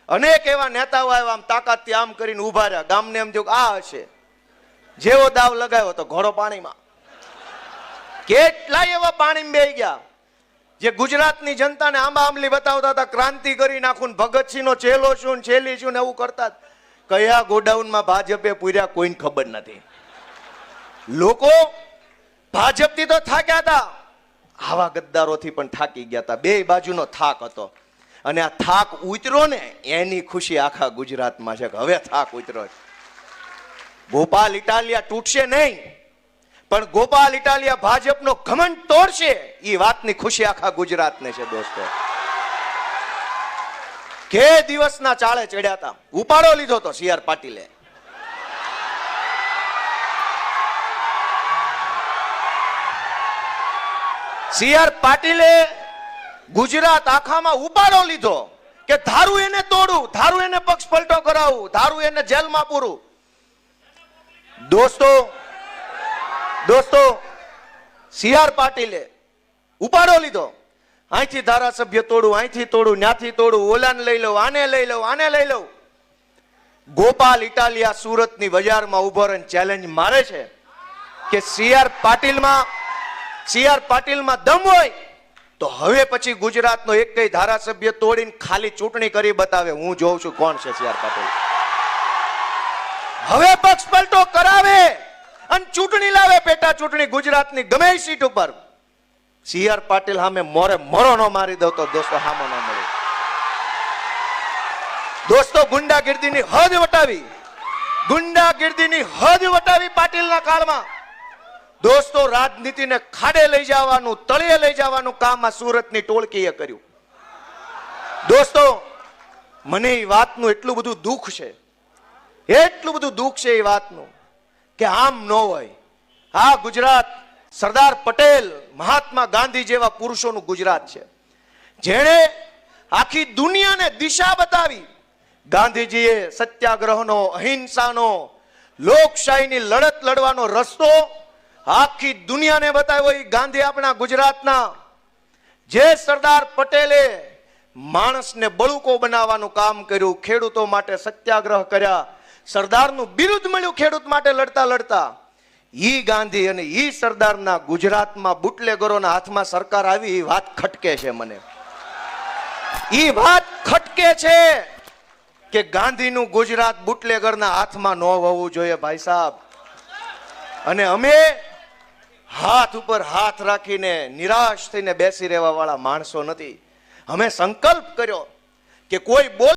અનેક એવા નેતાઓ આવ્યા, આમ તાકાતથી આમ કરીને ઉભા રહ્યા. ગામને એમ થયું આ હશે. જેવો દાવ લગાવ્યો તો ઘોડો પાણીમાં. કેટલાય એવા પાણીમાં બેહી ગયા જે ગુજરાતની જનતાને આંબા આંબલી બતાવતા હતા, ક્રાંતિ કરી નાખું, ભગતસિંહનો ચેલો શું છેલી શું ને એવું કરતા. કયા ગોડાઉનમાં ભાજપે પૂર્યા કોઈને ખબર નથી. લોકો ભાજપથી તો થાક્યા હતા, આવા ગદ્દારોથી પણ થાકી ગયા હતા. બે બાજુનો થાક હતો અને આ થાક ઉતર્યો ને એની ખુશી આખા ગુજરાતમાં છે કે હવે થાક ઉતર્યો છે. ગોપાલ ઇટાલિયા તૂટશે નહીં, પણ ગોપાલ ઇટાલિયા ભાજપનો ઘમંડ તોડશે એ વાતની ખુશી આખા ગુજરાતને છે. દોસ્તો, કે દિવસના ચાળે ચડ્યા હતા, ઉપાડો લીધો તો સી આર પાટીલે. સી આર પાટીલે ગુજરાત આખામાં ઉપાડો લીધો કે ધારું એને તોડું, ધારું એને પક્ષ પલટો કરાવું, ધારું એને જેલમાં પૂરું. દોસ્તો સી આર પાટીલે ઉપાડો લીધો. અહીંથી ધારાસભ્ય તોડું, અહીંથી તોડું, ન્યાથી તોડું, ઓલાને લઈ લઉં, આને લઈ લઉં, આને લઈ લઉં. ગોપાલ ઇટાલિયા સુરતની બજારમાં ઉભો રહીને ચેલેન્જ મારે છે કે સી આર પાટીલમાં દમ હોય તો હવે પછી ગુજરાતનો એક કઈ ધારાસભ્ય તોડીને ખાલી ચૂંટણી કરી બતાવે. હું જોઉં છું કોણ છે સી આર પાટીલ. હવે પક્ષ પલટો કરાવે અને ચૂંટણી લાવે, પેટા ચૂંટણી ગુજરાતની ગમે સીટ ઉપર. સી આર પાટીલ સામે મોરે મોરો નો મારી દો તો દોસ્તો સામો ન મળે. દોસ્તો, ગુંડાગીર્દીની હદ વટાવી પાટીલના કાળમાં. દોસ્તો, રાજનીતિને ખાડે લઈ જવાનું, તળિયે લઈ જવાનું કામ આ સુરતની ટોળકીએ કર્યું. દોસ્તો, મને એ વાતનું એટલું બધું દુઃખ છે એ વાતનું કે આમ ન હોય. આ ગુજરાત સરદાર પટેલ, મહાત્મા ગાંધી જેવા પુરુષોનું ગુજરાત છે, જેણે આખી દુનિયાને દિશા બતાવી. ગાંધીજીએ સત્યાગ્રહનો, અહિંસાનો, લોકશાહીની લડત લડવાનો રસ્તો આખી દુનિયાને બતાવ્યો. એ ગાંધી આપણા ગુજરાતના. જે સરદાર પટેલે માણસને બળુકો બનાવવાનું કામ કર્યું, ખેડૂતો માટે સત્યાગ્રહ કર્યા, સરદારનું બિરુદ મળ્યું ખેડૂત માટે લડતા લડતા. ઈ ગાંધી અને ઈ સરદારના ગુજરાતમાં બુટલેગરોના હાથમાં સરકાર આવી. એ વાત ખટકે છે મને. ઈ વાત ખટકે છે કે ગાંધીનું ગુજરાત બુટલેગરના હાથમાં ન હોવું જોઈએ ભાઈ સાહેબ. અને અમે હાથ ઉપર હાથ રાખીને નિરાશ થઈને બેસી રહેવા વાળા માણસો નથી. અમે સંકલ્પ કર્યો કે કોઈ બોલ